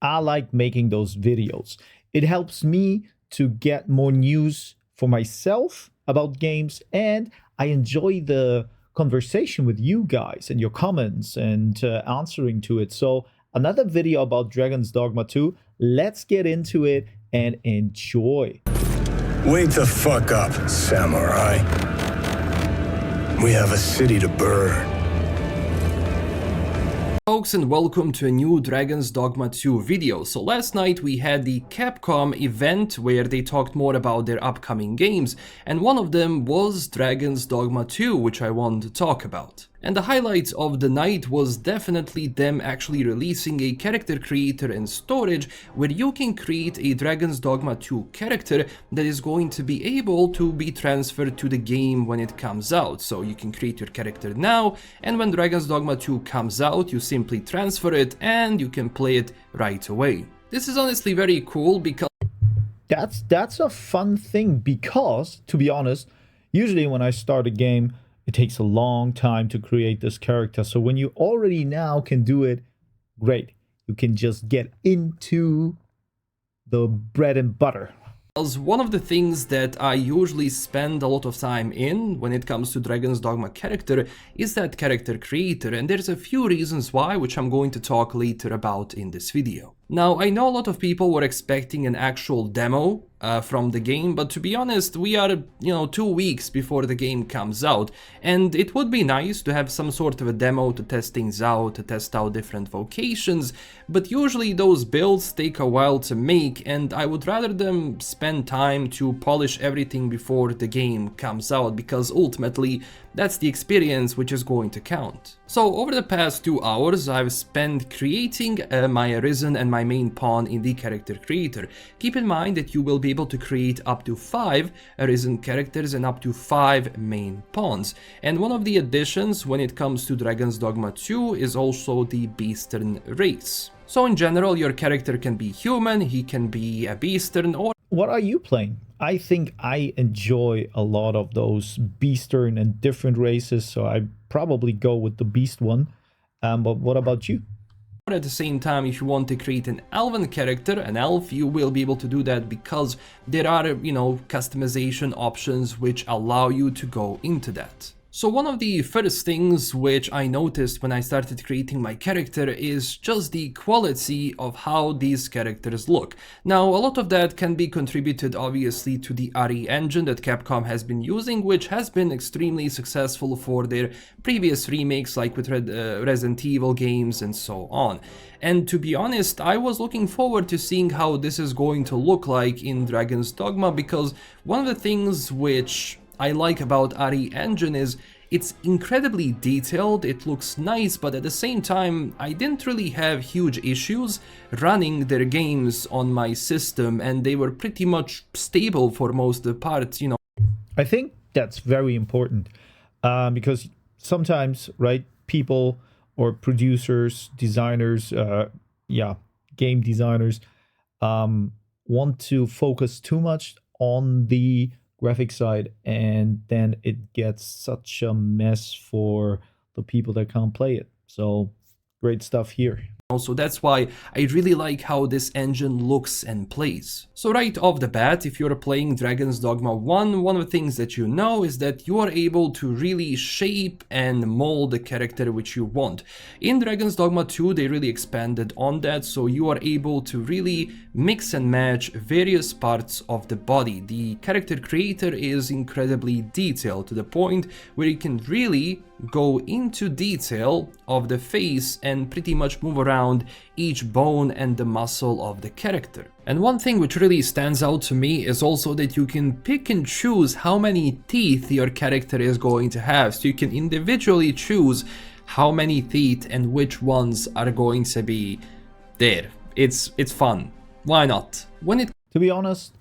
I like making those videos. It helps me to get more news for myself about games, and I enjoy the conversation with you guys and your comments and answering to it. So another video about Dragon's Dogma 2. Let's get into it and enjoy. Wake the fuck up, samurai. We have a city to burn. Folks, and welcome to a new Dragon's Dogma 2 video. So last night we had the Capcom event where they talked more about their upcoming games, and one of them was Dragon's Dogma 2, which I want to talk about. And the highlight of the night was definitely them actually releasing a character creator and storage where you can create a Dragon's Dogma 2 character that is going to be able to be transferred to the game when it comes out. So you can create your character now, and when Dragon's Dogma 2 comes out, you simply transfer it and you can play it right away. This is honestly very cool because That's a fun thing because, to be honest, usually when I start a game, it takes a long time to create this character. So when you already now can do it, great. You can just get into the bread and butter. one of the things that I usually spend a lot of time in when it comes to Dragon's Dogma character is that character creator, and there's a few reasons why, which I'm going to talk later about in this video. Now, I know a lot of people were expecting an actual demo from the game, but to be honest, we are, 2 weeks before the game comes out, and it would be nice to have some sort of a demo to test things out, to test out different vocations, but usually those builds take a while to make, and I would rather them spend time to polish everything before the game comes out, because ultimately, that's the experience which is going to count. So over the past 2 hours, I've spent creating my Arisen and my main pawn in the character creator. Keep in mind that you will be able to create up to 5 Arisen characters and up to 5 main pawns. And one of the additions when it comes to Dragon's Dogma 2 is also the Beastern race. So in general, your character can be human, he can be a Beastern, or... What are you playing? I think I enjoy a lot of those Beastern and different races, so I probably go with the Beast one. But what about you? At the same time, if you want to create an elven character, an elf, you will be able to do that because there are, customization options which allow you to go into that. So one of the first things which I noticed when I started creating my character is just the quality of how these characters look. Now, a lot of that can be contributed obviously to the RE engine that Capcom has been using, which has been extremely successful for their previous remakes like with Resident Evil games and so on. And to be honest, I was looking forward to seeing how this is going to look like in Dragon's Dogma, because one of the things which I like about RE Engine is it's incredibly detailed, it looks nice, but at the same time I didn't really have huge issues running their games on my system, and they were pretty much stable for most of the parts, I think that's very important because sometimes, right, people or producers, designers, game designers want to focus too much on the graphic side, and then it gets such a mess for the people that can't play it. So great stuff here. So that's why I really like how this engine looks and plays. So right off the bat, if you're playing Dragon's Dogma 1, one of the things that you know is that you are able to really shape and mold the character which you want. In Dragon's Dogma 2, they really expanded on that, so you are able to really mix and match various parts of the body. The character creator is incredibly detailed to the point where you can really go into detail of the face and pretty much move around each bone and the muscle of the character. And one thing which really stands out to me is also that you can pick and choose how many teeth your character is going to have, so you can individually choose how many teeth and which ones are going to be there. It's fun. Why not? To be honest,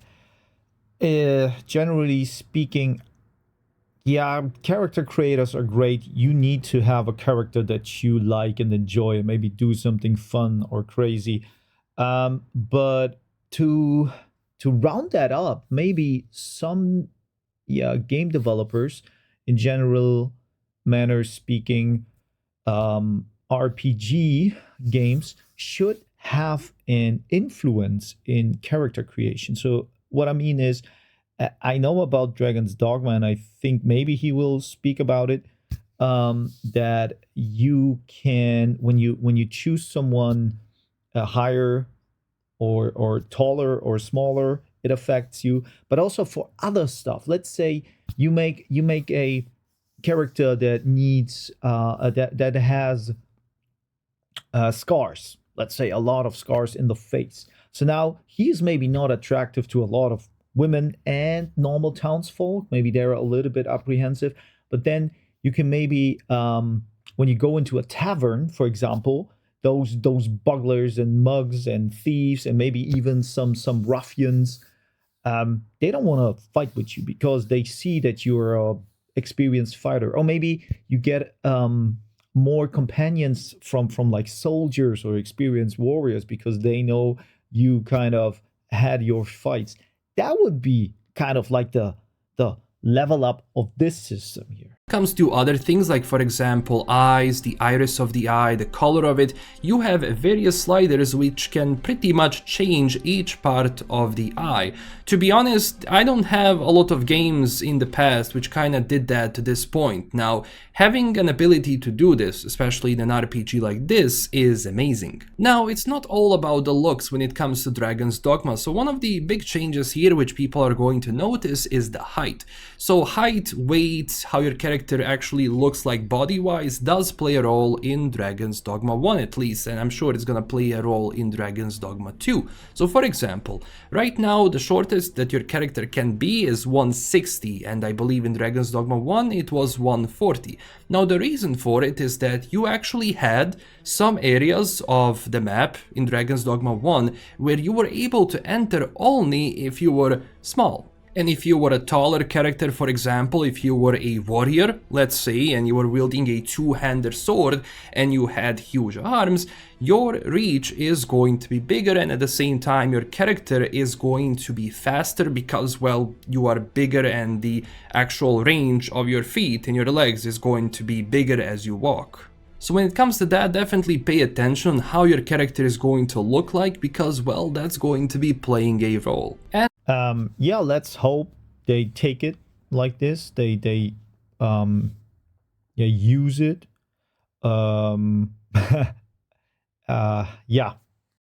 generally speaking, yeah, character creators are great. You need to have a character that you like and enjoy, and maybe do something fun or crazy. But to round that up, maybe some game developers, in general manner speaking, RPG games should have an influence in character creation. So what I mean is, I know about Dragon's Dogma, and I think maybe he will speak about it. That you can, when you choose someone higher or taller or smaller, it affects you. But also for other stuff. Let's say you make a character that needs that has scars. Let's say a lot of scars in the face. So now he's maybe not attractive to a lot of women and normal townsfolk. Maybe they're a little bit apprehensive. But then you can maybe, when you go into a tavern, for example, those bugglers and mugs and thieves and maybe even some ruffians, they don't want to fight with you because they see that you're a experienced fighter. Or maybe you get more companions from like soldiers or experienced warriors because they know you kind of had your fights. That would be kind of like the level up of this system here. Comes to other things like, for example, eyes, the iris of the eye, the color of it, you have various sliders which can pretty much change each part of the eye. To be honest, I don't have a lot of games in the past which kinda did that to this point. Now, having an ability to do this, especially in an RPG like this, is amazing. Now, it's not all about the looks when it comes to Dragon's Dogma, so one of the big changes here which people are going to notice is the height. So height, weight, how your character actually looks like body-wise does play a role in Dragon's Dogma 1 at least, and I'm sure it's gonna play a role in Dragon's Dogma 2. So for example, right now the shortest that your character can be is 160, and I believe in Dragon's Dogma 1 it was 140. Now the reason for it is that you actually had some areas of the map in Dragon's Dogma 1 where you were able to enter only if you were small. And if you were a taller character, for example, if you were a warrior, let's say, and you were wielding a two-handed sword and you had huge arms, your reach is going to be bigger, and at the same time your character is going to be faster because, well, you are bigger and the actual range of your feet and your legs is going to be bigger as you walk. So when it comes to that, definitely pay attention on how your character is going to look like because, well, that's going to be playing a role. And yeah, let's hope they take it like this. They use it. Yeah.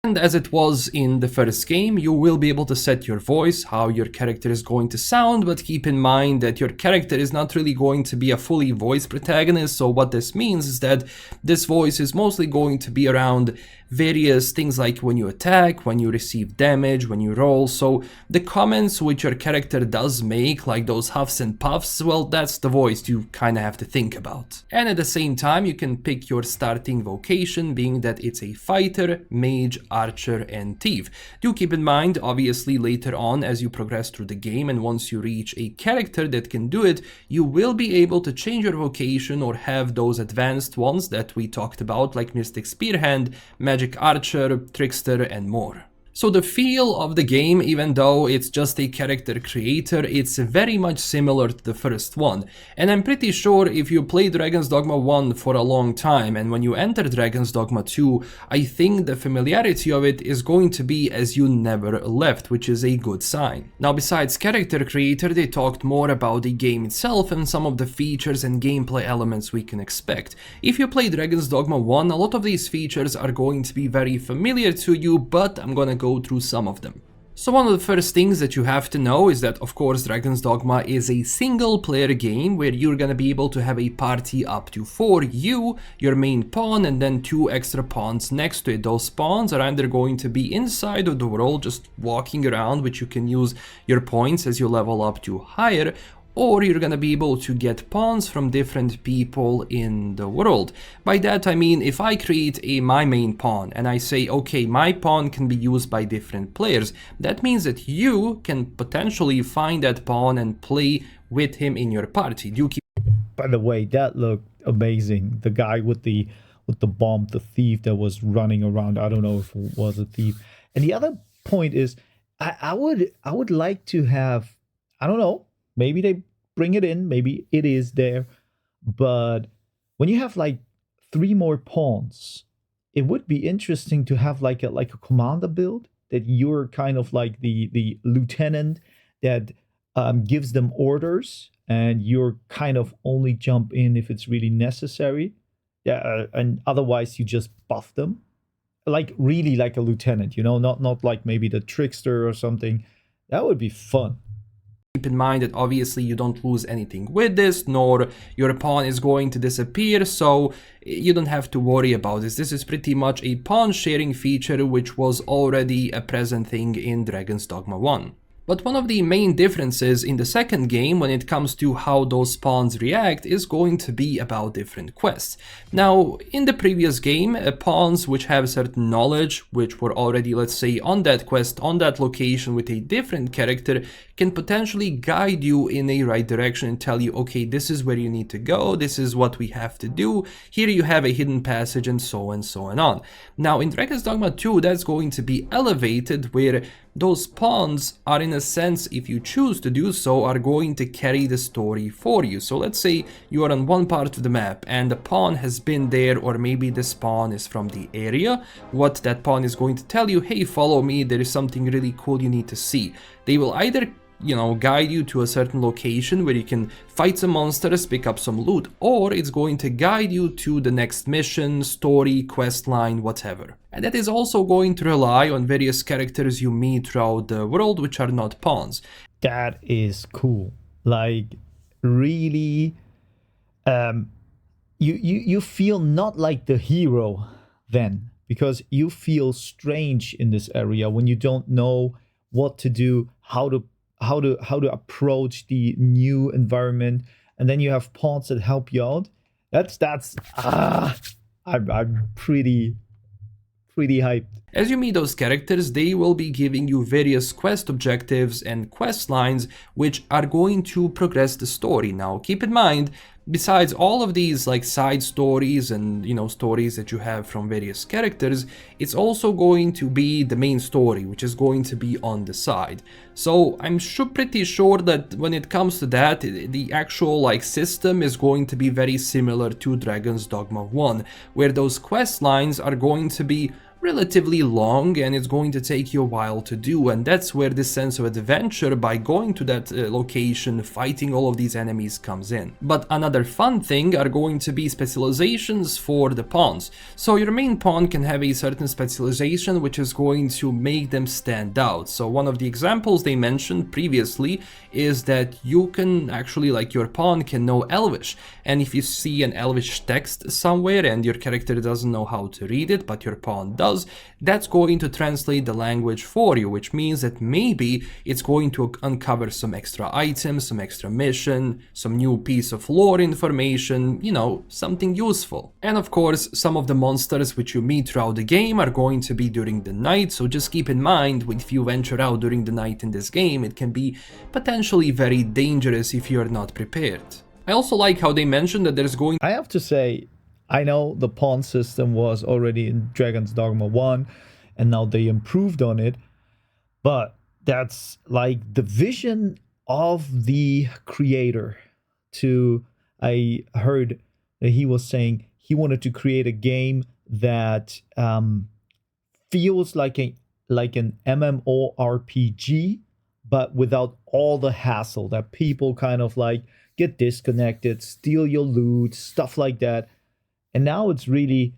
And as it was in the first game, you will be able to set your voice, how your character is going to sound, but keep in mind that your character is not really going to be a fully voiced protagonist, so what this means is that this voice is mostly going to be around various things like when you attack, when you receive damage, when you roll, so the comments which your character does make, like those huffs and puffs, well, that's the voice you kinda have to think about. And at the same time, you can pick your starting vocation, being that it's a fighter, mage, archer, and thief. Do keep in mind, obviously, later on as you progress through the game and once you reach a character that can do it, you will be able to change your vocation or have those advanced ones that we talked about, like Mystic Spearhand, Magic Archer, Trickster, and more. So the feel of the game, even though it's just a character creator, it's very much similar to the first one. And I'm pretty sure if you play Dragon's Dogma 1 for a long time and when you enter Dragon's Dogma 2, I think the familiarity of it is going to be as you never left, which is a good sign. Now besides character creator, they talked more about the game itself and some of the features and gameplay elements we can expect. If you play Dragon's Dogma 1, a lot of these features are going to be very familiar to you, but I'm gonna go through some of them. So one of the first things that you have to know is that, of course, Dragon's Dogma is a single player game where you're gonna be able to have a party up to 4, you, your main pawn, and then 2 extra pawns next to it. Those pawns are either going to be inside of the world, just walking around, which you can use your points as you level up to higher, or you're gonna be able to get pawns from different people in the world. By that I mean, if I create my main pawn and I say, okay, my pawn can be used by different players, that means that you can potentially find that pawn and play with him in your party. By the way, that looked amazing. The guy with the bomb, the thief that was running around. I don't know if it was a thief. And the other point is, I would like to have, I don't know, maybe they bring it in, maybe it is there, but when you have like 3 more pawns it would be interesting to have like a commander build that you're kind of like the lieutenant that gives them orders, and you're kind of only jump in if it's really necessary. Yeah, and otherwise you just buff them, like really like a lieutenant, not like maybe the trickster or something. That would be fun. Keep in mind that obviously you don't lose anything with this, nor your pawn is going to disappear, so you don't have to worry about this. This is pretty much a pawn sharing feature which was already a present thing in Dragon's Dogma 1. But one of the main differences in the second game when it comes to how those pawns react is going to be about different quests. Now, in the previous game, pawns which have certain knowledge, which were already, let's say, on that quest, on that location with a different character, can potentially guide you in a right direction and tell you, okay, this is where you need to go, this is what we have to do, here you have a hidden passage, and so on. Now, in Dragon's Dogma 2, that's going to be elevated, where those pawns are, in a sense, if you choose to do so, are going to carry the story for you. So let's say you are on one part of the map and the pawn has been there, or maybe this pawn is from the area. What that pawn is going to tell you, hey, follow me, there is something really cool you need to see. They will either guide you to a certain location where you can fight some monsters, pick up some loot, or it's going to guide you to the next mission, story, quest line, whatever. And that is also going to rely on various characters you meet throughout the world, which are not pawns. That is cool. Like, really, you feel not like the hero then, because you feel strange in this area when you don't know what to do, how to approach the new environment, and then you have pawns that help you out. I'm pretty hyped. As you meet those characters, they will be giving you various quest objectives and quest lines which are going to progress the story. Now, keep in mind, besides all of these like side stories and stories that you have from various characters, it's also going to be the main story, which is going to be on the side. So I'm pretty sure that when it comes to that, the actual like system is going to be very similar to Dragon's Dogma 1, where those quest lines are going to be relatively long and it's going to take you a while to do, and that's where this sense of adventure by going to that location, fighting all of these enemies comes in. But another fun thing are going to be specializations for the pawns. So your main pawn can have a certain specialization which is going to make them stand out. So one of the examples they mentioned previously is that you can actually, like, your pawn can know Elvish, and if you see an Elvish text somewhere and your character doesn't know how to read it but your pawn does, that's going to translate the language for you, which means that maybe it's going to uncover some extra items, some extra mission, some new piece of lore information, something useful. And of course, some of the monsters which you meet throughout the game are going to be during the night, so just keep in mind, if you venture out during the night in this game, it can be potentially very dangerous if you're not prepared. I also like how they mentioned that there's going... I have to say, I know the pawn system was already in Dragon's Dogma 1, and now they improved on it, but that's like the vision of the creator. I heard that he was saying he wanted to create a game that feels like an MMORPG, but without all the hassle that people kind of like get disconnected, steal your loot, stuff like that. And now it's really,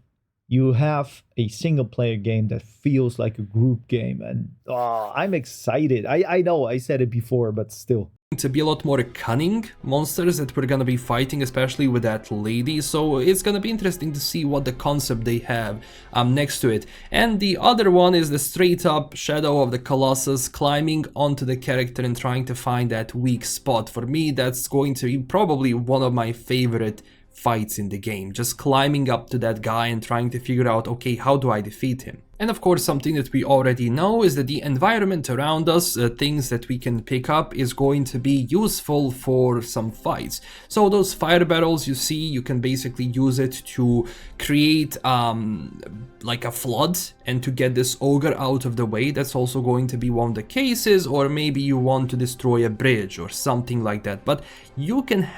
you have a single player game that feels like a group game, and I'm excited. I know I said it before, but still. To be a lot more cunning monsters that we're gonna be fighting, especially with that lady, so it's gonna be interesting to see what the concept they have next to it. And the other one is the straight up Shadow of the Colossus, climbing onto the character and trying to find that weak spot. For me, that's going to be probably one of my favorite fights in the game, just climbing up to that guy and trying to figure out, okay, how do I defeat him? And of course, something that we already know is that the environment around us, things that we can pick up, is going to be useful for some fights. So those fire barrels you see, you can basically use it to create like a flood and to get this ogre out of the way. That's also going to be one of the cases, or maybe you want to destroy a bridge or something like that. But you can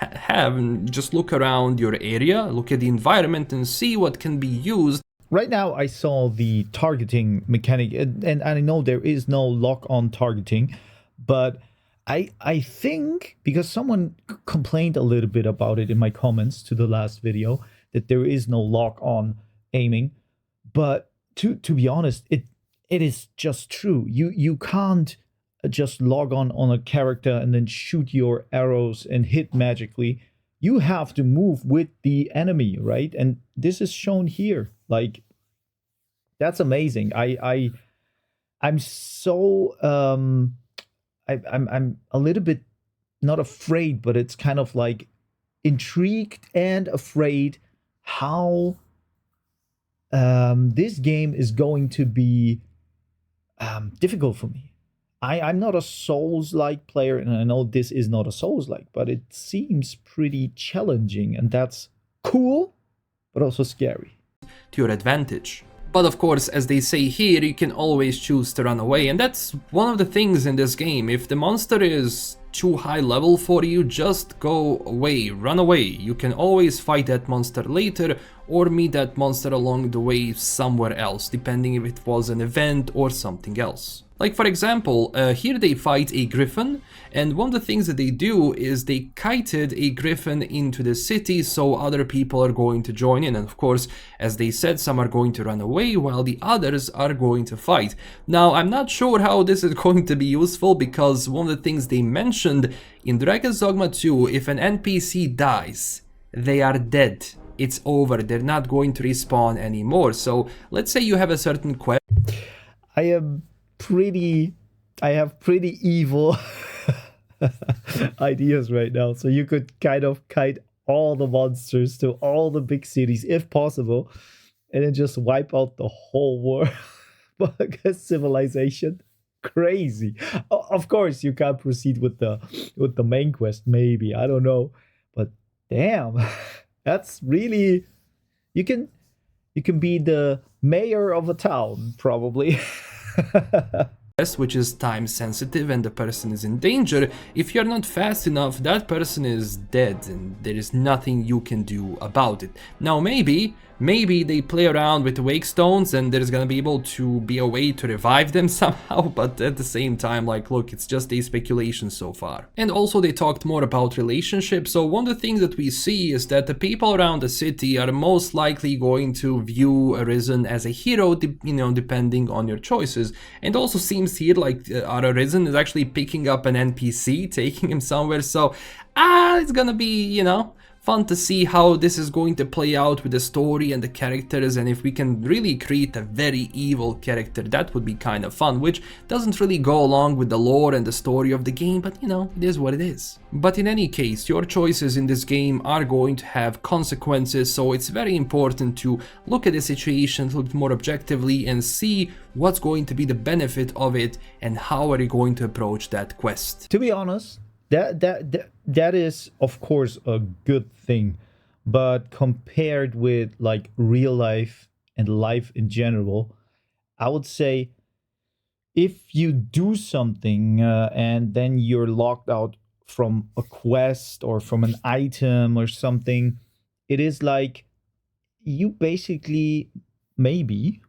just look around your area, look at the environment and see what can be used. right now I saw the targeting mechanic, and I know there is no lock-on targeting, but I think, because someone complained a little bit about it in my comments to the last video, that there is no lock-on aiming, but to be honest, it is just true. You can't just log on a character and then shoot your arrows and hit magically. You have to move with the enemy, right? And this is shown here. Like, that's amazing. I'm so I'm a little bit not afraid, but it's kind of like intrigued and afraid how this game is going to be difficult for me. I'm not a Souls-like player, and I know this is not a Souls-like, but it seems pretty challenging, and that's cool, but also scary. To your advantage. But of course, as they say here, you can always choose to run away, and that's one of the things in this game. If the monster is too high level for you, just go away, run away. You can always fight that monster later, or meet that monster along the way somewhere else, depending if it was an event or something else. Like, for example, here they fight a griffin, and one of the things that they do is they kited a griffin into the city, so other people are going to join in, and of course, as they said, some are going to run away while the others are going to fight. Now, I'm not sure how this is going to be useful, because one of the things they mentioned in Dragon's Dogma 2, if an NPC dies, they are dead. It's over, they're not going to respawn anymore. So let's say you have a certain quest. I have pretty evil ideas right now. So you could kind of kite all the monsters to all the big cities if possible, and then just wipe out the whole world. Civilization. Crazy. Of course, you can't proceed with the main quest, maybe. I don't know. But damn, that's really, you can be the mayor of a town, probably. Which is time sensitive and the person is in danger. If you're not fast enough, that person is dead and there is nothing you can do about it. Now maybe they play around with the wake stones and there's gonna be able to be a way to revive them somehow, but at the same time, like, look, it's just a speculation so far. And also they talked more about relationships, so one of the things that we see is that the people around the city are most likely going to view Arisen as a hero, depending on your choices. And also seems here like our Arisen is actually picking up an NPC, taking him somewhere, so it's gonna be, fun to see how this is going to play out with the story and the characters, and if we can really create a very evil character, that would be kind of fun, which doesn't really go along with the lore and the story of the game, but it is what it is. But in any case, your choices in this game are going to have consequences, so it's very important to look at the situation a little bit more objectively and see what's going to be the benefit of it and how are you going to approach that quest. To be honest, that is of course a good thing, but compared with like real life and life in general, I would say if you do something and then you're locked out from a quest or from an item or something, it is like you basically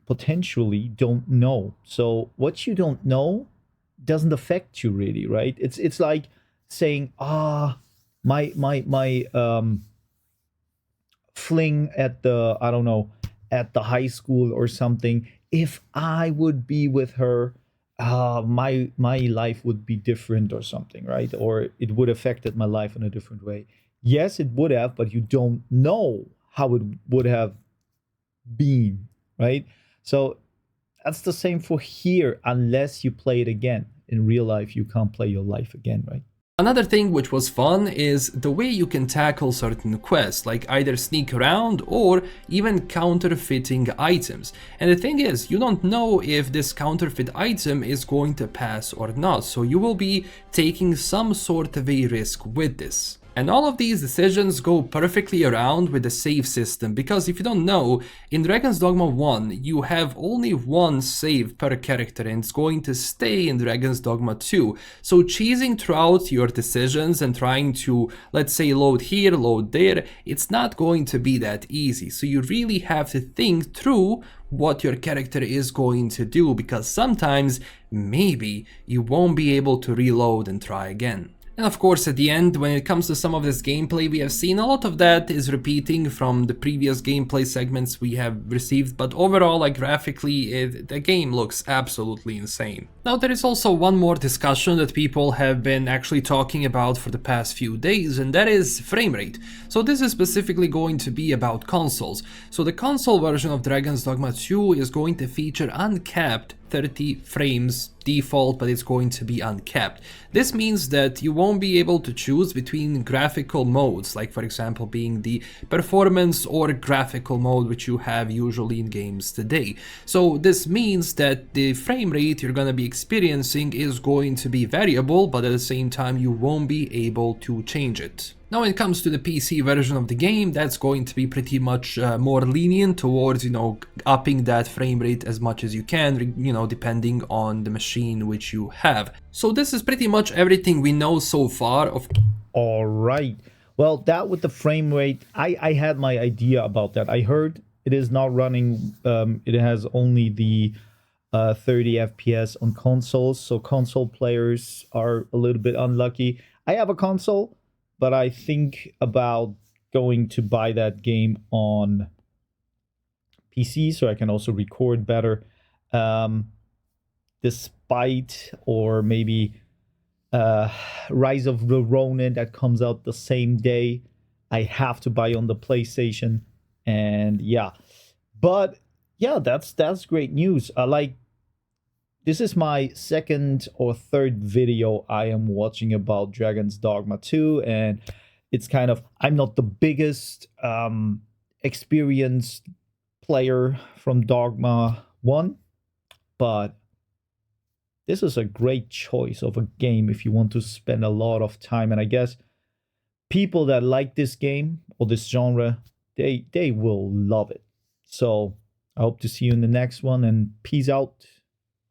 potentially don't know. So what you don't know doesn't affect you really, right? It's like saying, my fling at the, I don't know, at the high school or something, if I would be with her, my life would be different or something, right? Or it would have affected my life in a different way. Yes, it would have, but you don't know how it would have been, right? So that's the same for here, unless you play it again. In real life, you can't play your life again, right? Another thing which was fun is the way you can tackle certain quests, like either sneak around or even counterfeiting items. And the thing is, you don't know if this counterfeit item is going to pass or not, so you will be taking some sort of a risk with this. And all of these decisions go perfectly around with the save system, because if you don't know, in Dragon's Dogma 1 you have only one save per character and it's going to stay in Dragon's Dogma 2. So cheesing throughout your decisions and trying to, let's say, load here, load there, it's not going to be that easy. So you really have to think through what your character is going to do, because sometimes maybe you won't be able to reload and try again. And of course, at the end, when it comes to some of this gameplay we have seen, a lot of that is repeating from the previous gameplay segments we have received, but overall, like graphically, the game looks absolutely insane. Now, there is also one more discussion that people have been actually talking about for the past few days, and that is frame rate. So this is specifically going to be about consoles. So the console version of Dragon's Dogma 2 is going to feature uncapped 30 frames default, but it's going to be uncapped. This means that you won't be able to choose between graphical modes, like for example being the performance or graphical mode which you have usually in games today. So this means that the frame rate you're going to be experiencing is going to be variable, but at the same time you won't be able to change it. Now when it comes to the PC version of the game, that's going to be pretty much more lenient towards, upping that frame rate as much as you can, depending on the machine which you have. So this is pretty much everything we know so far of... All right. Well, that with the frame rate, I had my idea about that. I heard it is not running, it has only the 30 FPS on consoles, so console players are a little bit unlucky. I have a console, but I think about going to buy that game on PC so I can also record better. Despite, or maybe Rise of the Ronin that comes out the same day, I have to buy on the PlayStation. And yeah, but yeah, that's great news. This is my second or third video I am watching about Dragon's Dogma 2, and it's kind of, I'm not the biggest experienced player from Dogma 1, but this is a great choice of a game if you want to spend a lot of time. And I guess people that like this game or this genre, they will love it. So I hope to see you in the next one, and peace out.